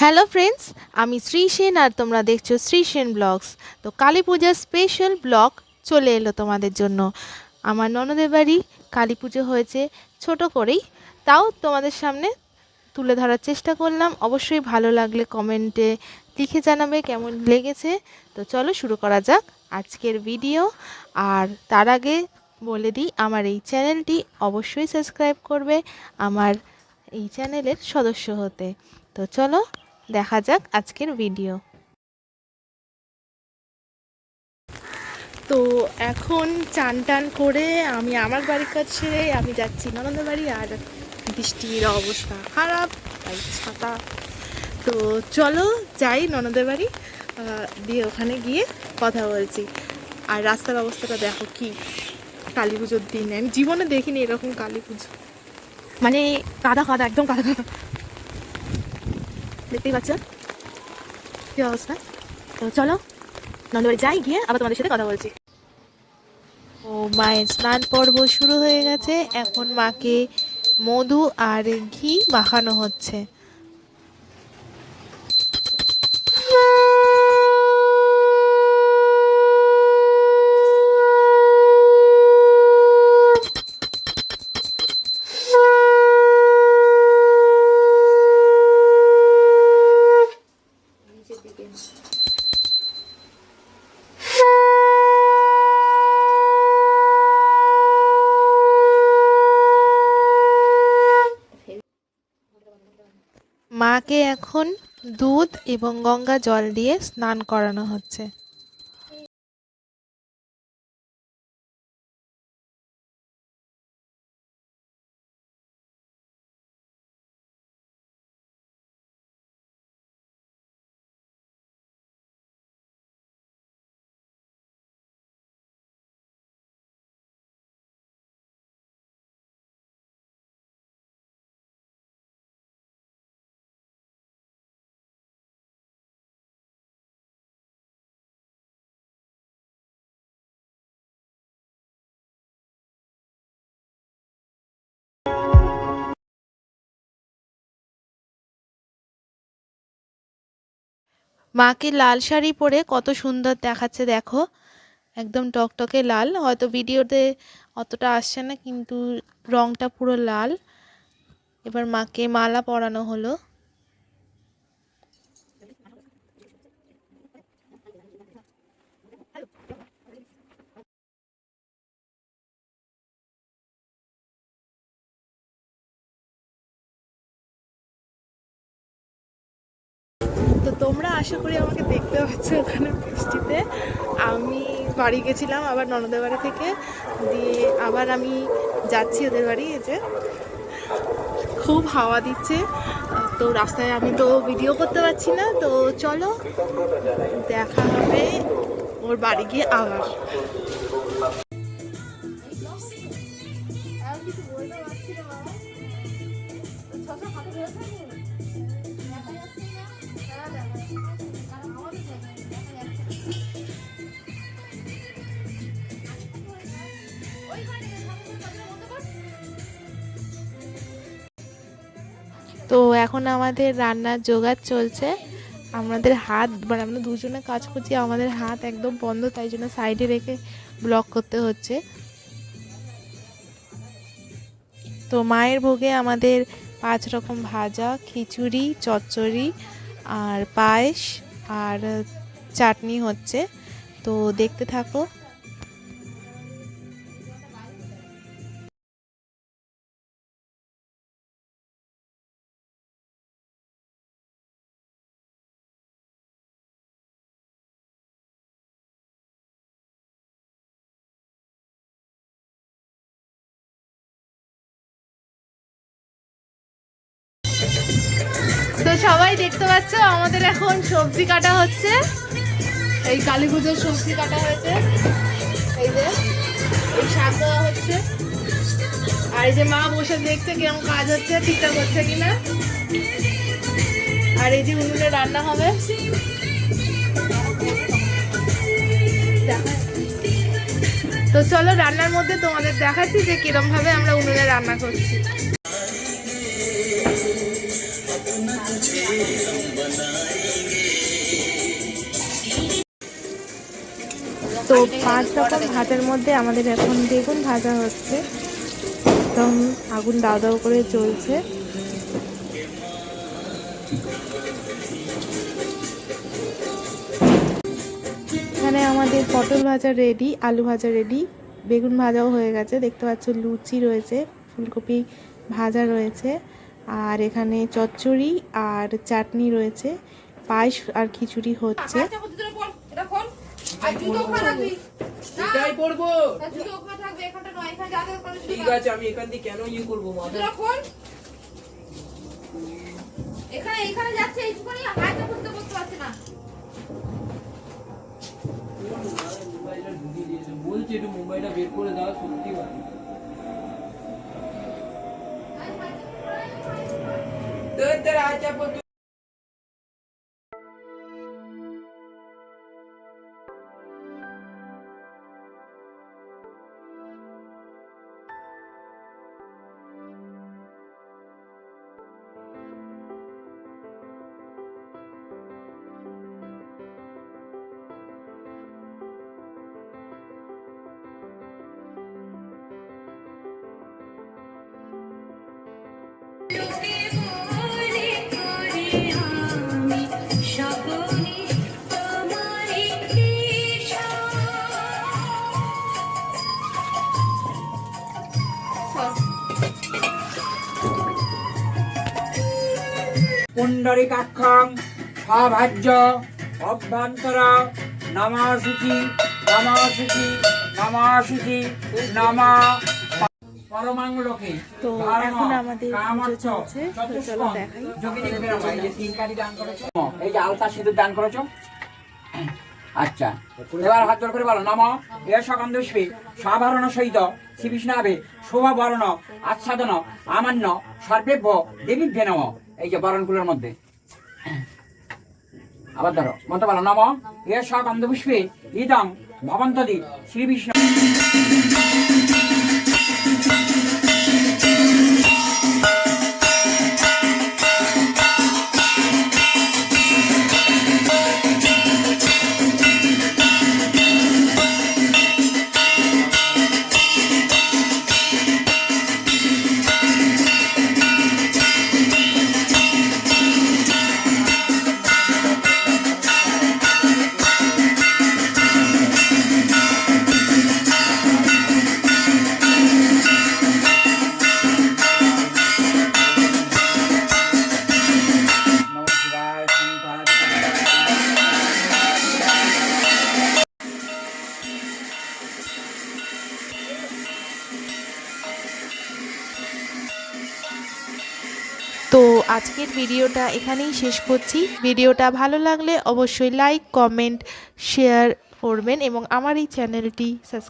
Hello friends, আমি শ্রী সেন আর তোমরা দেখছো শ্রী সেন ব্লগস। তো কালী পূজার স্পেশাল ব্লগ চলে এলো তোমাদের জন্য। আমার ননদের বাড়ি কালী পুজো হয়েছে ছোট করেই, তাও তোমাদের সামনে তুলে ধরার চেষ্টা করলাম। অবশ্যই ভালো লাগলে কমেন্টে লিখে জানাবে কেমন লেগেছে। তো চলো শুরু করা যাক আজকের ভিডিও। আর তার আগে বলে দিই, আমার এই চ্যানেলটি অবশ্যই সাবস্ক্রাইব করবে আমার এই চ্যানেলের সদস্য হতে। তো চলো দেখা যাক আজকের ভিডিও। তো এখন চান টান করে আমি আমার বাড়ির কাজ ছেড়ে আমি যাচ্ছি ননদের বাড়ি। আর বৃষ্টির অবস্থা খারাপ, তাই ছাতা। তো চলো যাই ননদের বাড়ি, দিয়ে ওখানে গিয়ে কথা বলছি। আর রাস্তার অবস্থাটা দেখো কি, কালী পুজোর দিন আমি জীবনে দেখিনি এরকম কালী পুজো, মানে কাদা কাদা, একদম কাদা কাদা, দেখতেই পাচ্ছ কি অবস্থা। তো চলো নন্দবাড়ি যাই, গিয়ে আবার তোমাদের সাথে কথা বলছি। ও মায়ের স্নান পর্ব শুরু হয়ে গেছে। এখন মাকে মধু আর ঘি মাখানো হচ্ছে। মাকে এখন দুধ এবং গঙ্গা জল দিয়ে স্নান করানো হচ্ছে। মাকে লাল শাড়ি পরে কত সুন্দর দেখাচ্ছে দেখো, একদম টকটকে লাল। হয়তো ভিডিওতে অতটা আসছে না, কিন্তু রংটা পুরো লাল। এবার মাকে মালা পরানো হলো। তো তোমরা আশা করি আমাকে দেখতে পাচ্ছ ওখানে বৃষ্টিতে। আমি বাড়ি গেছিলাম আবার ননদের বাড়ি থেকে, দিয়ে আবার আমি যাচ্ছি ওদের বাড়ি। এই যে খুব হাওয়া দিচ্ছে, তো রাস্তায় আমি তো ভিডিও করতে পারছি না। তো চলো দেখা হবে ওর বাড়ি গিয়ে আবার। তো এখন আমাদের রান্নার জোগাড় চলছে। আমাদের হাত, মানে আমরা দুজনে কাজ করছি, আমাদের হাত একদম বন্ধ, তাই জন্য সাইডে রেখে ব্লক করতে হচ্ছে। তো মায়ের ভোগে আমাদের 5 রকম ভাজা, খিচুড়ি, চচ্চড়ি আর পায়েস আর চাটনি হচ্ছে। তো দেখতে থাকো। তো সবাই দেখতে পাচ্ছ আমাদের এখন সবজি কাটা হচ্ছে। এই কালী পুজোর সবজি কাটা হয়েছে, এই যে এই শাক দেওয়া হচ্ছে। আর এই যে মা বসে দেখছে কিরকম কাজ হচ্ছে, ঠিকঠাক হচ্ছে কিনা। আর এই যে উনুনে রান্না হবে। তো চলো রান্নার মধ্যে তোমাদের দেখাচ্ছি যে কিরম ভাবে আমরা উনুনে রান্না করছি। 5 রকম ভাজার মধ্যে আমাদের এখন বেগুন ভাজা হচ্ছে, একদম আগুন দাও দাও করে জ্বলছে। এখানে আমাদের পটল ভাজা রেডি, আলু ভাজা রেডি, বেগুন ভাজাও হয়ে গেছে, দেখতে পাচ্ছ লুচি রয়েছে, ফুলকপি ভাজা রয়েছে, আর এখানে চচ্চড়ি আর চাটনি রয়েছে, পায়েস আর খিচুড়ি হচ্ছে। বলছি একটু মোবাইলটা বের করে দাও, সত্যি ভালো। পুণ্ডরিকাক্ষং স্বভাজ্য অভ্যন্তর নমঃশুচি নমঃশুচি নমঃশুচি নমঃ পরমাঙ্গলোকে। তো এখন আমাদের পুজো চলছে, তো চলো দেখাই। এই যে আলতা সিঁদুর দান করেছো। আচ্ছা, এবার হাত জোড় করে বলো নম এ সকন্দুষ্পে সাধারণ সহিত শ্রী বিষ্ণাবে শোভা বরণ আচ্ছাদন আমান্য সর্বেভ্য দেবীভ্যে নম। এই যে বরণগুলোর মধ্যে আবার ধরো মন্ত্র বলো নম এ সকন্দপুষ্পে ইদং ভবন্তদি শ্রী বিষ্ণু। তো আজকের ভিডিওটা এখানেই শেষ করছি। ভিডিওটা ভালো লাগলে অবশ্যই লাইক, কমেন্ট, শেয়ার করবেন এবং আমার এই চ্যানেলটি সাবস্ক্রাইব